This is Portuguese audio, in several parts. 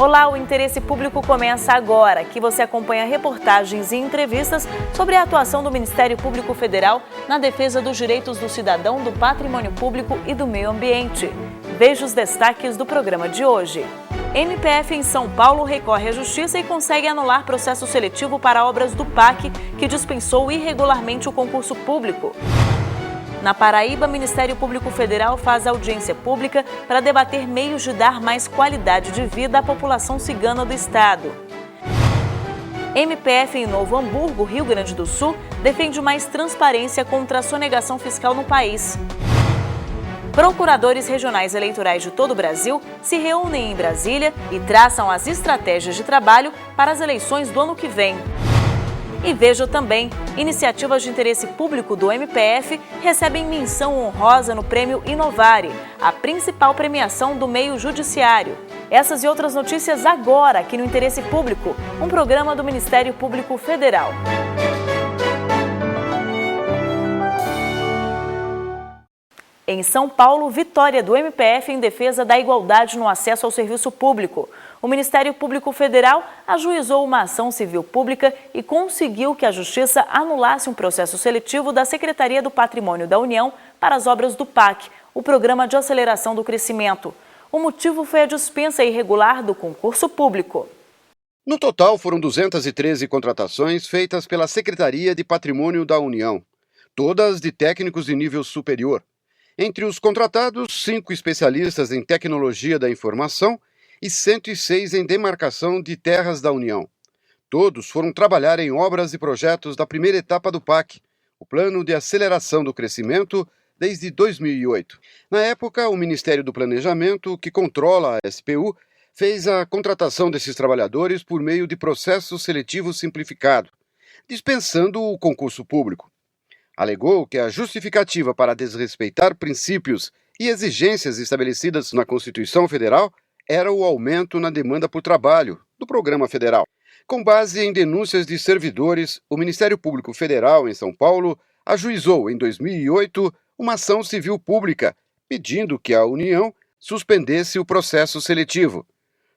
Olá, o Interesse Público começa agora, que você acompanha reportagens e entrevistas sobre a atuação do Ministério Público Federal na defesa dos direitos do cidadão, do patrimônio público e do meio ambiente. Veja os destaques do programa de hoje. MPF em São Paulo recorre à Justiça e consegue anular processo seletivo para obras do PAC, que dispensou irregularmente o concurso público. Na Paraíba, o Ministério Público Federal faz audiência pública para debater meios de dar mais qualidade de vida à população cigana do estado. MPF em Novo Hamburgo, Rio Grande do Sul, defende mais transparência contra a sonegação fiscal no país. Procuradores regionais eleitorais de todo o Brasil se reúnem em Brasília e traçam as estratégias de trabalho para as eleições do ano que vem. E veja também, iniciativas de interesse público do MPF recebem menção honrosa no Prêmio Inovare, a principal premiação do meio judiciário. Essas e outras notícias agora, aqui no Interesse Público, um programa do Ministério Público Federal. Em São Paulo, vitória do MPF em defesa da igualdade no acesso ao serviço público. O Ministério Público Federal ajuizou uma ação civil pública e conseguiu que a Justiça anulasse um processo seletivo da Secretaria do Patrimônio da União para as obras do PAC, o Programa de Aceleração do Crescimento. O motivo foi a dispensa irregular do concurso público. No total, foram 213 contratações feitas pela Secretaria de Patrimônio da União, todas de técnicos de nível superior. Entre os contratados, 5 especialistas em tecnologia da informação e 106 em demarcação de terras da União. Todos foram trabalhar em obras e projetos da primeira etapa do PAC, o Plano de Aceleração do Crescimento, desde 2008. Na época, o Ministério do Planejamento, que controla a SPU, fez a contratação desses trabalhadores por meio de processo seletivo simplificado, dispensando o concurso público. Alegou que a justificativa para desrespeitar princípios e exigências estabelecidas na Constituição Federal era o aumento na demanda por trabalho do Programa Federal. Com base em denúncias de servidores, o Ministério Público Federal, em São Paulo, ajuizou, em 2008, uma ação civil pública, pedindo que a União suspendesse o processo seletivo.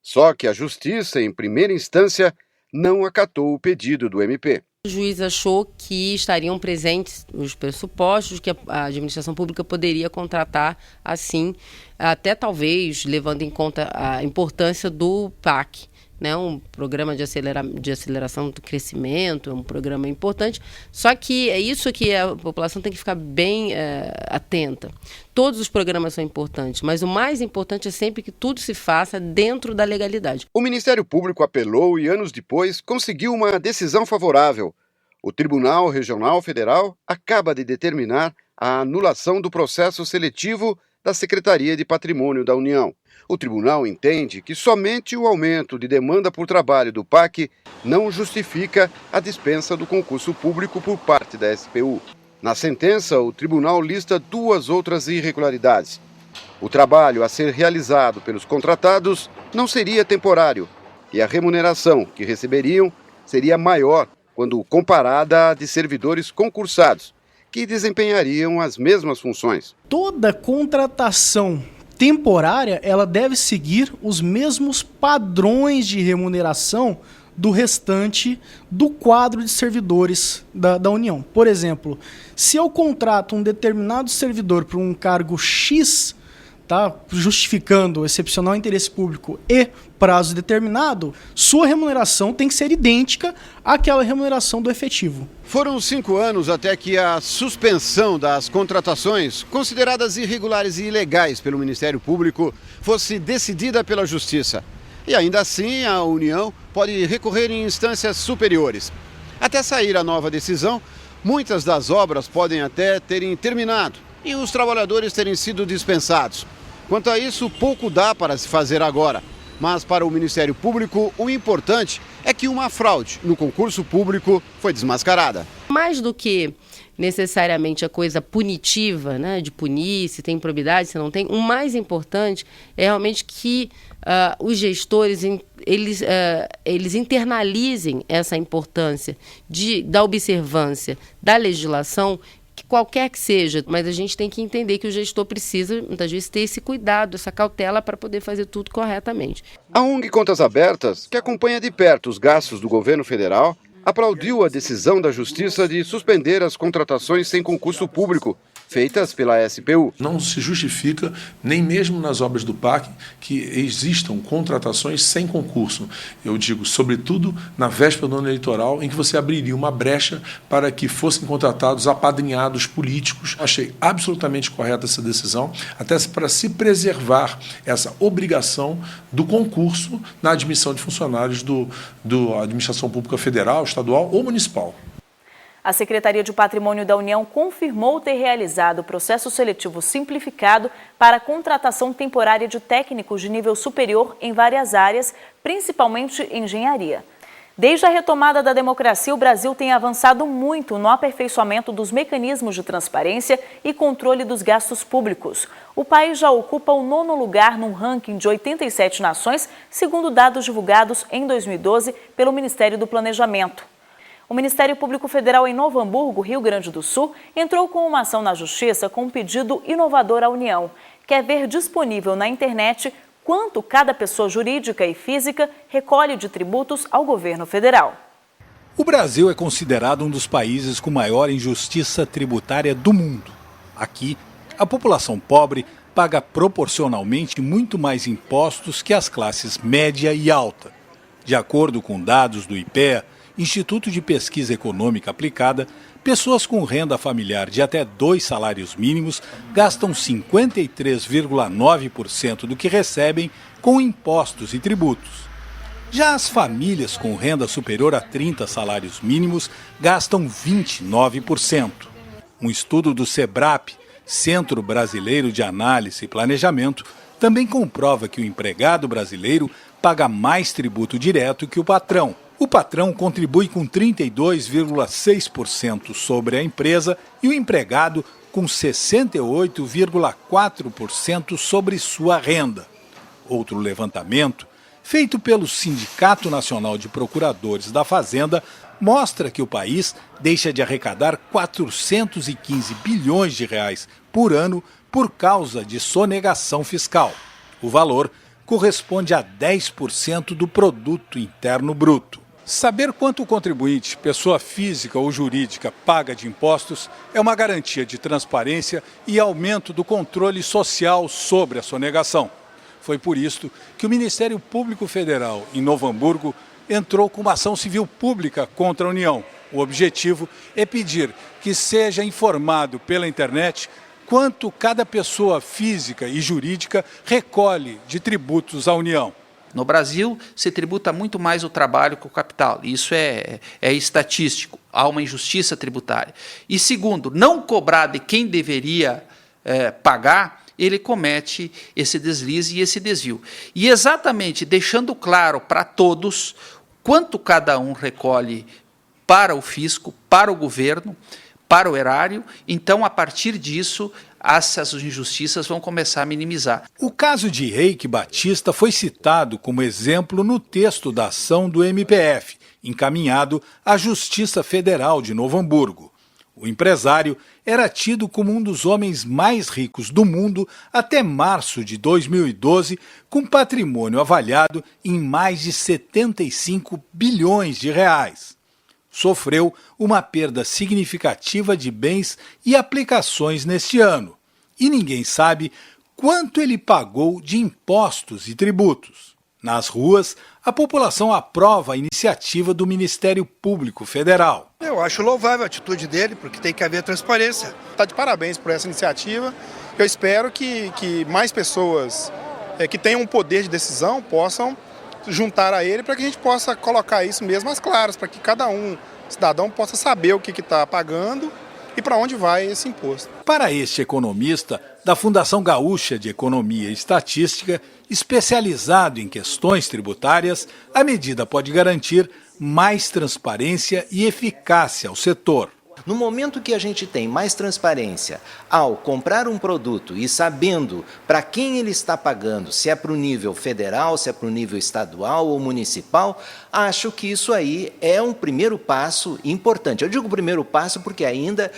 Só que a Justiça, em primeira instância, não acatou o pedido do MP. O juiz achou que estariam presentes os pressupostos que a administração pública poderia contratar assim, até talvez levando em conta a importância do PAC, né? Um programa de aceleração do crescimento, um programa importante, só que é isso que a população tem que ficar bem atenta. Todos os programas são importantes, mas o mais importante é sempre que tudo se faça dentro da legalidade. O Ministério Público apelou e, anos depois, conseguiu uma decisão favorável. O Tribunal Regional Federal acaba de determinar a anulação do processo seletivo da Secretaria de Patrimônio da União. O tribunal entende que somente o aumento de demanda por trabalho do PAC não justifica a dispensa do concurso público por parte da SPU. Na sentença, o tribunal lista 2 outras irregularidades. O trabalho a ser realizado pelos contratados não seria temporário e a remuneração que receberiam seria maior quando comparada à de servidores concursados, que desempenhariam as mesmas funções. Toda contratação temporária, ela deve seguir os mesmos padrões de remuneração do restante do quadro de servidores da União. Por exemplo, se eu contrato um determinado servidor para um cargo X, tá, justificando excepcional interesse público e prazo determinado, sua remuneração tem que ser idêntica àquela remuneração do efetivo. Foram 5 anos até que a suspensão das contratações consideradas irregulares e ilegais pelo Ministério Público fosse decidida pela Justiça. E ainda assim, a União pode recorrer em instâncias superiores. Até sair a nova decisão, muitas das obras podem até terem terminado e os trabalhadores terem sido dispensados. Quanto a isso, pouco dá para se fazer agora. Mas para o Ministério Público, o importante é que uma fraude no concurso público foi desmascarada. Mais do que necessariamente a coisa punitiva, né, de punir, se tem improbidade, se não tem, o mais importante é realmente que os gestores eles internalizem essa importância da observância da legislação, que qualquer que seja, mas a gente tem que entender que o gestor precisa, muitas vezes, ter esse cuidado, essa cautela para poder fazer tudo corretamente. A ONG Contas Abertas, que acompanha de perto os gastos do governo federal, aplaudiu a decisão da Justiça de suspender as contratações sem concurso público feitas pela SPU. Não se justifica, nem mesmo nas obras do PAC, que existam contratações sem concurso. Eu digo, sobretudo, na véspera do ano eleitoral, em que você abriria uma brecha para que fossem contratados apadrinhados políticos. Achei absolutamente correta essa decisão, até para se preservar essa obrigação do concurso na admissão de funcionários da administração pública federal, estadual ou municipal. A Secretaria de Patrimônio da União confirmou ter realizado o processo seletivo simplificado para a contratação temporária de técnicos de nível superior em várias áreas, principalmente engenharia. Desde a retomada da democracia, o Brasil tem avançado muito no aperfeiçoamento dos mecanismos de transparência e controle dos gastos públicos. O país já ocupa o 9º lugar num ranking de 87 nações, segundo dados divulgados em 2012 pelo Ministério do Planejamento. O Ministério Público Federal em Novo Hamburgo, Rio Grande do Sul, entrou com uma ação na Justiça com um pedido inovador à União. Quer ver disponível na internet quanto cada pessoa jurídica e física recolhe de tributos ao governo federal. O Brasil é considerado um dos países com maior injustiça tributária do mundo. Aqui, a população pobre paga proporcionalmente muito mais impostos que as classes média e alta. De acordo com dados do IPEA, Instituto de Pesquisa Econômica Aplicada, pessoas com renda familiar de até 2 salários mínimos gastam 53,9% do que recebem com impostos e tributos. Já as famílias com renda superior a 30 salários mínimos gastam 29%. Um estudo do SEBRAP, Centro Brasileiro de Análise e Planejamento, também comprova que o empregado brasileiro paga mais tributo direto que o patrão. O patrão contribui com 32,6% sobre a empresa e o empregado com 68,4% sobre sua renda. Outro levantamento, feito pelo Sindicato Nacional de Procuradores da Fazenda, mostra que o país deixa de arrecadar 415 bilhões de reais por ano por causa de sonegação fiscal. O valor corresponde a 10% do produto interno bruto. Saber quanto o contribuinte, pessoa física ou jurídica, paga de impostos é uma garantia de transparência e aumento do controle social sobre a sonegação. Foi por isso que o Ministério Público Federal, em Novo Hamburgo, entrou com uma ação civil pública contra a União. O objetivo é pedir que seja informado pela internet quanto cada pessoa física e jurídica recolhe de tributos à União. No Brasil, se tributa muito mais o trabalho que o capital. Isso é estatístico. Há uma injustiça tributária. E segundo, não cobrar de quem deveria pagar, ele comete esse deslize e esse desvio. E exatamente deixando claro para todos quanto cada um recolhe para o fisco, para o governo, para o erário, então, a partir disso, essas injustiças vão começar a minimizar. O caso de Reiki Batista foi citado como exemplo no texto da ação do MPF, encaminhado à Justiça Federal de Novo Hamburgo. O empresário era tido como um dos homens mais ricos do mundo até março de 2012, com patrimônio avaliado em mais de 75 bilhões de reais. Sofreu uma perda significativa de bens e aplicações neste ano. E ninguém sabe quanto ele pagou de impostos e tributos. Nas ruas, a população aprova a iniciativa do Ministério Público Federal. Eu acho louvável a atitude dele, porque tem que haver transparência. Está de parabéns por essa iniciativa. Eu espero que mais pessoas que tenham um poder de decisão possam juntar a ele para que a gente possa colocar isso mesmo às claras, para que cada cidadão possa saber o que está pagando e para onde vai esse imposto. Para este economista da Fundação Gaúcha de Economia e Estatística, especializado em questões tributárias, a medida pode garantir mais transparência e eficácia ao setor. No momento que a gente tem mais transparência ao comprar um produto e sabendo para quem ele está pagando, se é para o nível federal, se é para o nível estadual ou municipal, acho que isso aí é um primeiro passo importante. Eu digo primeiro passo porque ainda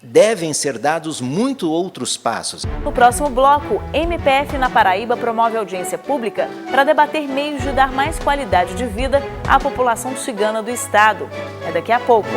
devem ser dados muito outros passos. No próximo bloco, MPF na Paraíba promove audiência pública para debater meios de dar mais qualidade de vida à população cigana do estado. É daqui a pouco.